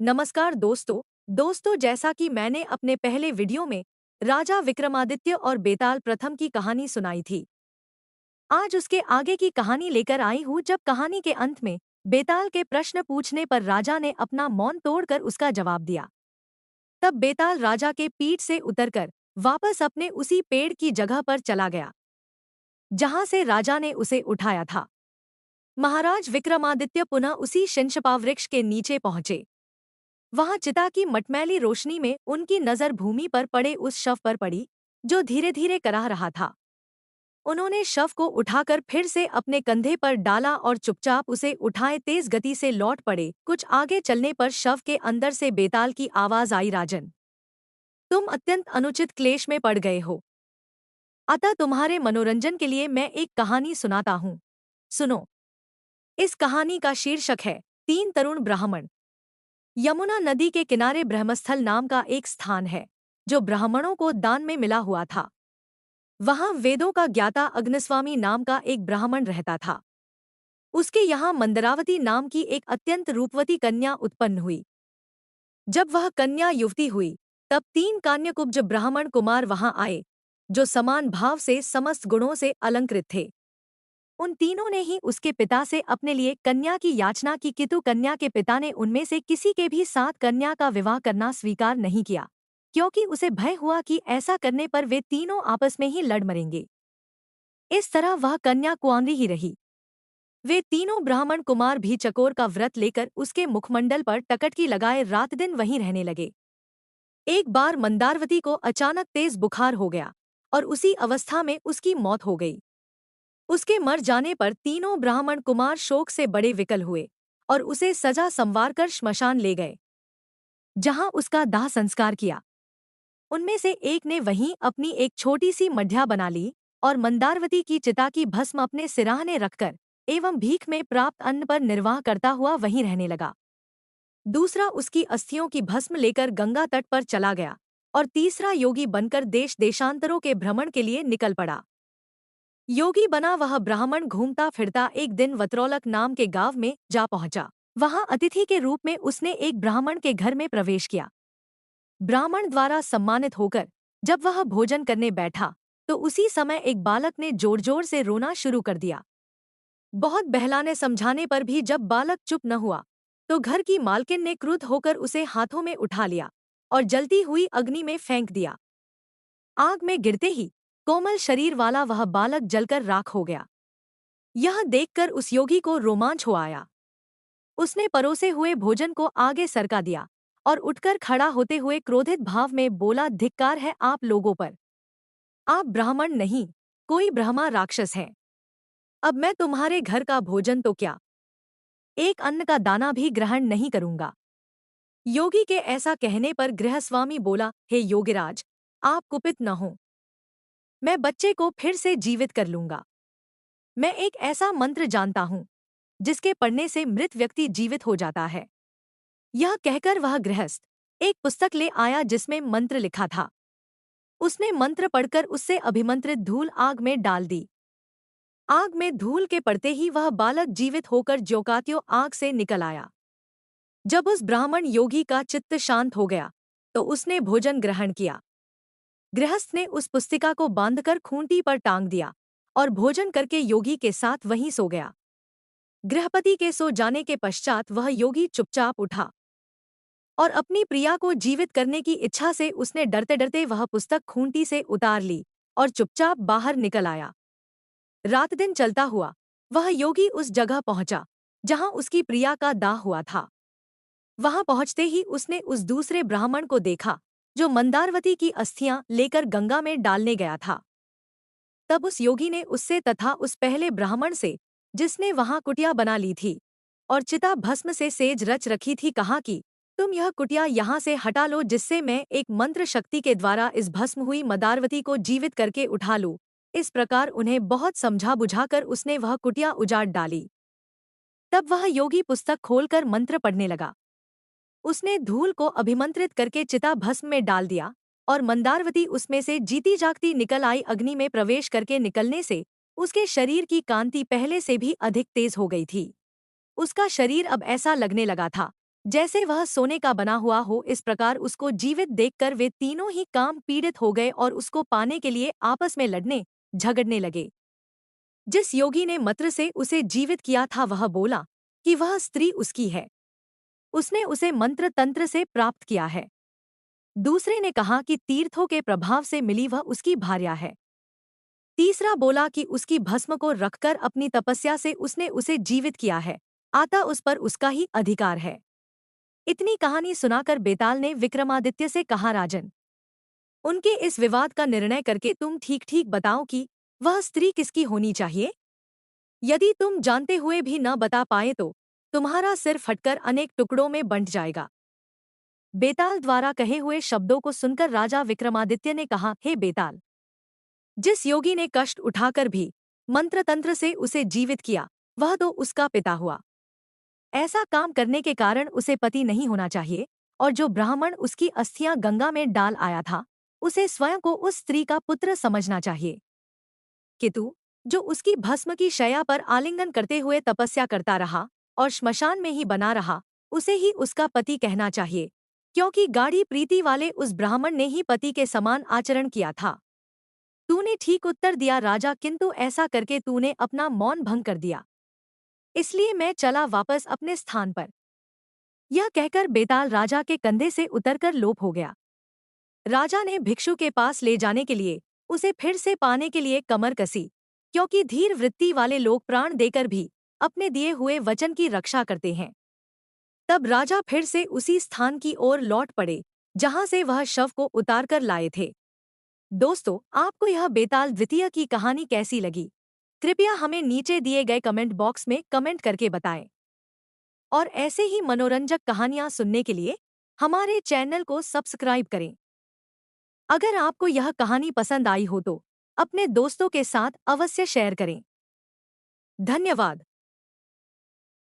नमस्कार दोस्तों जैसा कि मैंने अपने पहले वीडियो में राजा विक्रमादित्य और बेताल प्रथम की कहानी सुनाई थी। आज उसके आगे की कहानी लेकर आई हूँ जब कहानी के अंत में बेताल के प्रश्न पूछने पर राजा ने अपना मौन तोड़कर उसका जवाब दिया। तब बेताल राजा के पीठ से उतरकर वापस अपने उसी पेड़ की जगह पर चला गया जहां से राजा ने उसे उठाया था। महाराज विक्रमादित्य पुनः उसी शिंशपा वृक्ष के नीचे पहुंचे। वहां चिता की मटमैली रोशनी में उनकी नजर भूमि पर पड़े उस शव पर पड़ी जो धीरे धीरे कराह रहा था। उन्होंने शव को उठाकर फिर से अपने कंधे पर डाला और चुपचाप उसे उठाए तेज गति से लौट पड़े। कुछ आगे चलने पर शव के अंदर से बेताल की आवाज आई, राजन, तुम अत्यंत अनुचित क्लेश में पड़ गए हो, अतः तुम्हारे मनोरंजन के लिए मैं एक कहानी सुनाता हूँ। सुनो। इस कहानी का शीर्षक है तीन तरुण ब्राह्मण। यमुना नदी के किनारे ब्रह्मस्थल नाम का एक स्थान है जो ब्राह्मणों को दान में मिला हुआ था। वहां वेदों का ज्ञाता अग्निस्वामी नाम का एक ब्राह्मण रहता था। उसके यहाँ मंदरावती नाम की एक अत्यंत रूपवती कन्या उत्पन्न हुई। जब वह कन्या युवती हुई तब तीन कान्यकुब्ज ब्राह्मण कुमार वहां आए जो समान भाव से समस्त गुणों से अलंकृत थे। उन तीनों ने ही उसके पिता से अपने लिए कन्या की याचना की, किंतु कन्या के पिता ने उनमें से किसी के भी साथ कन्या का विवाह करना स्वीकार नहीं किया, क्योंकि उसे भय हुआ कि ऐसा करने पर वे तीनों आपस में ही लड़ मरेंगे। इस तरह वह कन्या कुंवारी ही रही। वे तीनों ब्राह्मण कुमार भी चकोर का व्रत लेकर उसके मुखमंडल पर टकटकी लगाए रात दिन वहीं रहने लगे। एक बार मंदारवती को अचानक तेज बुखार हो गया और उसी अवस्था में उसकी मौत हो गई। उसके मर जाने पर तीनों ब्राह्मण कुमार शोक से बड़े विकल हुए और उसे सजा संवार कर श्मशान ले गए, जहां उसका दाह संस्कार किया। उनमें से एक ने वहीं अपनी एक छोटी सी मढ़िया बना ली और मंदारवती की चिता की भस्म अपने सिराहने रखकर एवं भीख में प्राप्त अन्न पर निर्वाह करता हुआ वहीं रहने लगा। दूसरा उसकी अस्थियों की भस्म लेकर गंगा तट पर चला गया और तीसरा योगी बनकर देश देशांतरों के भ्रमण के लिए निकल पड़ा। योगी बना वह ब्राह्मण घूमता फिरता एक दिन वत्रौलक नाम के गांव में जा पहुंचा। वहां अतिथि के रूप में उसने एक ब्राह्मण के घर में प्रवेश किया। ब्राह्मण द्वारा सम्मानित होकर जब वह भोजन करने बैठा तो उसी समय एक बालक ने जोर जोर से रोना शुरू कर दिया। बहुत बहलाने समझाने पर भी जब बालक चुप न हुआ तो घर की मालकिन ने क्रुद्ध होकर उसे हाथों में उठा लिया और जलती हुई अग्नि में फेंक दिया। आग में गिरते ही कोमल शरीर वाला वह बालक जलकर राख हो गया। यह देखकर उस योगी को रोमांच हो आया। उसने परोसे हुए भोजन को आगे सरका दिया और उठकर खड़ा होते हुए क्रोधित भाव में बोला, धिक्कार है आप लोगों पर। आप ब्राह्मण नहीं, कोई ब्रह्मा राक्षस है। अब मैं तुम्हारे घर का भोजन तो क्या, एक अन्न का दाना भी ग्रहण नहीं करूंगा। योगी के ऐसा कहने पर गृहस्वामी बोला, हे योगिराज, आप कुपित न हो। मैं बच्चे को फिर से जीवित कर लूंगा। मैं एक ऐसा मंत्र जानता हूं जिसके पढ़ने से मृत व्यक्ति जीवित हो जाता है। यह कहकर वह गृहस्थ एक पुस्तक ले आया जिसमें मंत्र लिखा था। उसने मंत्र पढ़कर उससे अभिमंत्रित धूल आग में डाल दी। आग में धूल के पड़ते ही वह बालक जीवित होकर ज्यों आग से निकल आया। जब उस ब्राह्मण योगी का चित्त शांत हो गया तो उसने भोजन ग्रहण किया। गृहस्थ ने उस पुस्तिका को बांधकर खूंटी पर टांग दिया और भोजन करके योगी के साथ वहीं सो गया। गृहपति के सो जाने के पश्चात वह योगी चुपचाप उठा और अपनी प्रिया को जीवित करने की इच्छा से उसने डरते डरते वह पुस्तक खूंटी से उतार ली और चुपचाप बाहर निकल आया। रात दिन चलता हुआ वह योगी उस जगह पहुंचा जहां उसकी प्रिया का दाह हुआ था। वहां पहुंचते ही उसने उस दूसरे ब्राह्मण को देखा जो मंदारवती की अस्थियां लेकर गंगा में डालने गया था। तब उस योगी ने उससे तथा उस पहले ब्राह्मण से जिसने वहां कुटिया बना ली थी और चिता भस्म से सेज रच रखी थी कहा कि तुम यह कुटिया यहाँ से हटा लो जिससे मैं एक मंत्र शक्ति के द्वारा इस भस्म हुई मंदारवती को जीवित करके उठा लूं। इस प्रकार उन्हें बहुत समझा बुझाकर उसने वह कुटिया उजाड़ डाली। तब वह योगी पुस्तक खोलकर मंत्र पढ़ने लगा। उसने धूल को अभिमंत्रित करके चिता भस्म में डाल दिया और मंदारवती उसमें से जीती जागती निकल आई। अग्नि में प्रवेश करके निकलने से उसके शरीर की कांति पहले से भी अधिक तेज हो गई थी। उसका शरीर अब ऐसा लगने लगा था जैसे वह सोने का बना हुआ हो, इस प्रकार उसको जीवित देखकर वे तीनों ही काम पीड़ित हो गए और उसको पाने के लिए आपस में लड़ने झगड़ने लगे। जिस योगी ने मंत्र से उसे जीवित किया था वह बोला कि वह स्त्री उसकी है, उसने उसे मंत्र तंत्र से प्राप्त किया है। दूसरे ने कहा कि तीर्थों के प्रभाव से मिली वह उसकी भार्या है। तीसरा बोला कि उसकी भस्म को रखकर अपनी तपस्या से उसने उसे जीवित किया है, अतः उस पर उसका ही अधिकार है। इतनी कहानी सुनाकर बेताल ने विक्रमादित्य से कहा, राजन, उनके इस विवाद का निर्णय करके तुम ठीक ठीक बताओ कि वह स्त्री किसकी होनी चाहिए। यदि तुम जानते हुए भी न बता पाए तो तुम्हारा सिर फटकर अनेक टुकड़ों में बंट जाएगा। बेताल द्वारा कहे हुए शब्दों को सुनकर राजा विक्रमादित्य ने कहा, हे बेताल, जिस योगी ने कष्ट उठाकर भी मंत्र तंत्र से उसे जीवित किया वह तो उसका पिता हुआ। ऐसा काम करने के कारण उसे पति नहीं होना चाहिए, और जो ब्राह्मण उसकी अस्थियां गंगा में डाल आया था उसे स्वयं को उस स्त्री का पुत्र समझना चाहिए। किंतु जो उसकी भस्म की शैया पर आलिंगन करते हुए तपस्या करता रहा और श्मशान में ही बना रहा, उसे ही उसका पति कहना चाहिए, क्योंकि गाढ़ी प्रीति वाले उस ब्राह्मण ने ही पति के समान आचरण किया था। तूने ठीक उत्तर दिया राजा, किंतु ऐसा करके तूने अपना मौन भंग कर दिया, इसलिए मैं चला वापस अपने स्थान पर। यह कहकर बेताल राजा के कंधे से उतरकर लोप हो गया। राजा ने भिक्षु के पास ले जाने के लिए उसे फिर से पाने के लिए कमर कसी, क्योंकि धीर वृत्ति वाले लोग प्राण देकर भी अपने दिए हुए वचन की रक्षा करते हैं। तब राजा फिर से उसी स्थान की ओर लौट पड़े जहां से वह शव को उतारकर लाए थे। दोस्तों, आपको यह बेताल द्वितीय की कहानी कैसी लगी? कृपया हमें नीचे दिए गए कमेंट बॉक्स में कमेंट करके बताएं। और ऐसे ही मनोरंजक कहानियां सुनने के लिए हमारे चैनल को सब्सक्राइब करें। अगर आपको यह कहानी पसंद आई हो तो अपने दोस्तों के साथ अवश्य शेयर करें। धन्यवाद।